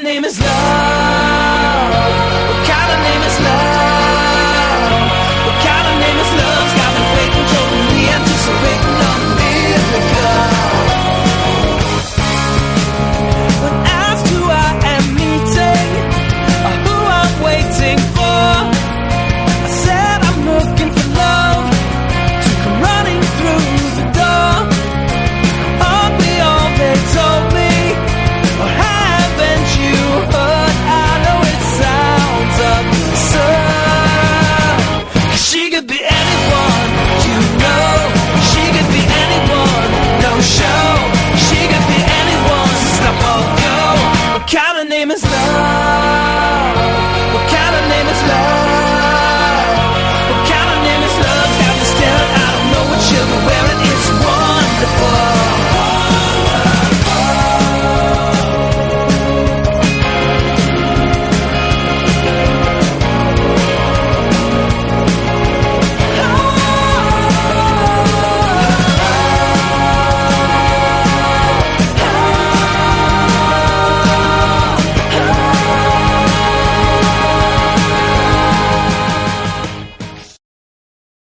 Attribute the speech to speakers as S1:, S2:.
S1: of name is love? What kind of name is love? What kind of name is love's got me waiting, totally anticipating a miracle. When asked who I am meeting, or who I'm waiting for, I said I'm looking for love to come running through the door. Aren't we all they told me? Or haven't you heard? I know it sounds absurd, 'cause she could be anyone, you know. She could be anyone, no show. She could be anyone, stop or go. What kind of name is love?